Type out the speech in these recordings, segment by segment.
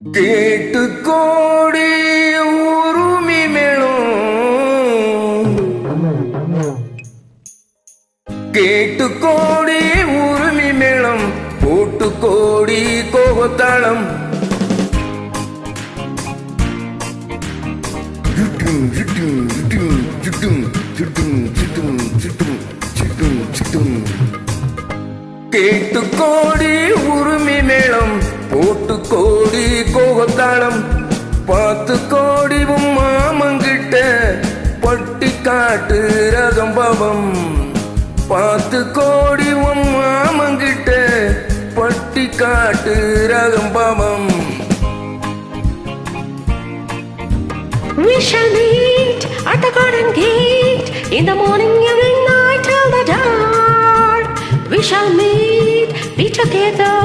கேட்டு கோடி உருமி மேளம், கேட்டு கோடி உருமி மேளம், போட்டு கோடி கோபத்தாளம். கேட்டு கோடி உருமி மேளம், போட்டு கோடி கோகத்தாளம். பார்த்து கோடி மாமங்கிட்ட பட்டி காட்டு ரகம்பவம். பார்த்து கோடி மாமங்கிட்ட பட்டி காட்டு ரகம்பவம். We shall meet at the garden gate in the morning, every night till the dawn. We shall meet, be together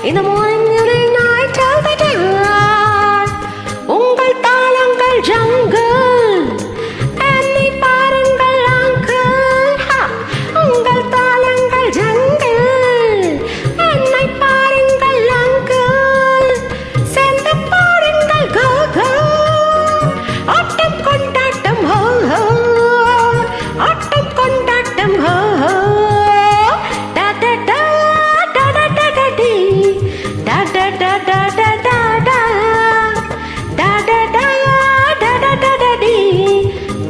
in the morning, every night till the dawn. Ungal talangal jungle, என்னை பாருங்கள் uncle. Ungal talangal jungle, என்னை பாருங்கள் uncle. சேர்ந்து பாருங்கள் go go. ஆட்டம் கொண்டாட்டம் ஹோ ஹோ, ஆட்டம் கொண்டாட்டம் ஹோ ஹோ. டா டா டா டா டா டா டா டி, டா டா டா டா டா டா டா, டா டா டா டா டா டா டா டி,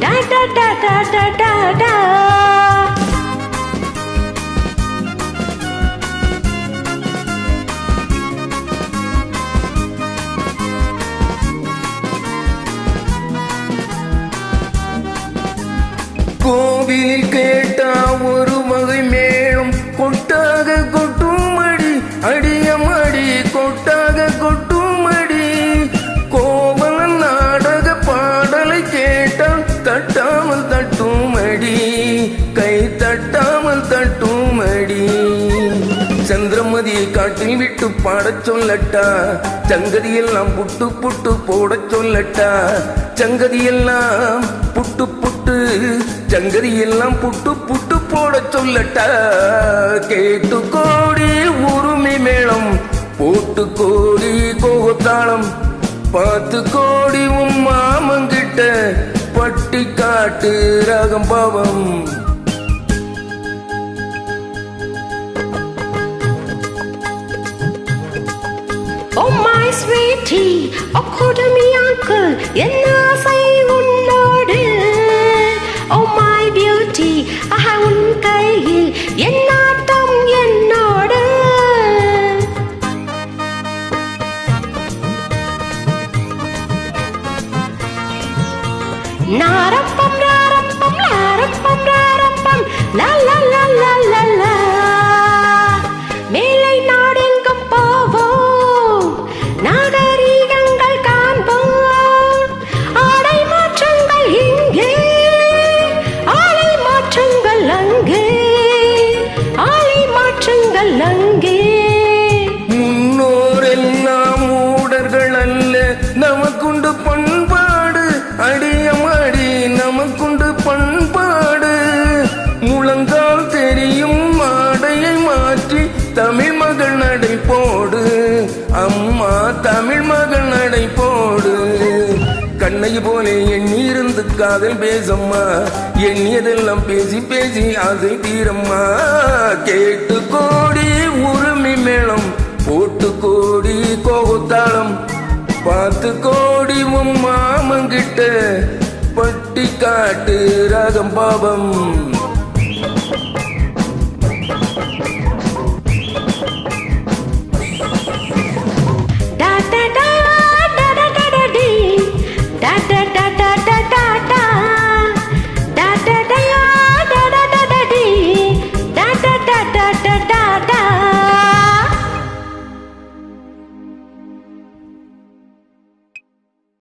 டா டா டா டா டா டா டா. கோவில் கேட்டா ஒரு வகை மேளம், கொட்டாக கொட்டுமடி அடியமடி, கொட்டாக கொட்டுமடி. கோவல நாடக பாடலை கேட்டால் தட்டாமல் தட்டுமடி, கை தட்டாமல் தட்டுமடி. சந்திரமதியை காட்டில் விட்டு பாடச் சொல்லட்டா, சங்கதியெல்லாம் புட்டு புட்டு போடச் சொல்லட்டா. சங்கதியெல்லாம் புட்டு புட்டு, சங்கதியெல்லாம் புட்டு புட்டு போடச் சொல்லட்டா. கேட்டு கோடி உருமி மேளம், போட்டு கோடி கோகத்தாளம். பார்த்து கோடி மாமங்கிட்ட பட்டி காட்டு ரகம்பவம். Oh my sweetie, oh could me uncle, என்ன ஆசை உன்னோடு. Oh my beauty, ஆஹா உன் கையில் என் ஆட்டம் என்னோடு. நாரப்பம் நாரப்பம் நாரப்பம் நாரப்பம் லா லா லா லா லா லா. மேலை நாடெங்கும் போவோம், நாகரீகங்கள் காண்போம். ஆடை மாற்றங்கள் இங்கே, ஆளை மாற்றங்கள் அங்கே, ஆளை மாற்றங்கள் அங்கே. முன்னோரெல்லாம் மூடர்கள் அல்ல, நமக்குண்டு பண்பாடு அடியமாடி, நமக்குண்டு பண்பாடு. முழங்கால் தெரியும் ஆடையை மாற்றி தமிழ் மகள் நடை போடு, அம்மா தமிழ் மகள் நடை போடு. கண்ணை போலே எண்ணிருந்து காதல் பேசம்மா, எண்ணியதெல்லாம் பேசி பேசி ஆசை தீரம்மா. கேட்டு கோடி உருமி மேளம், போட்டு கோடி கோகத்தாளம். பார்த்து கோடி மாமங்கிட்ட பட்டி காட்டு ரகம்பவம்.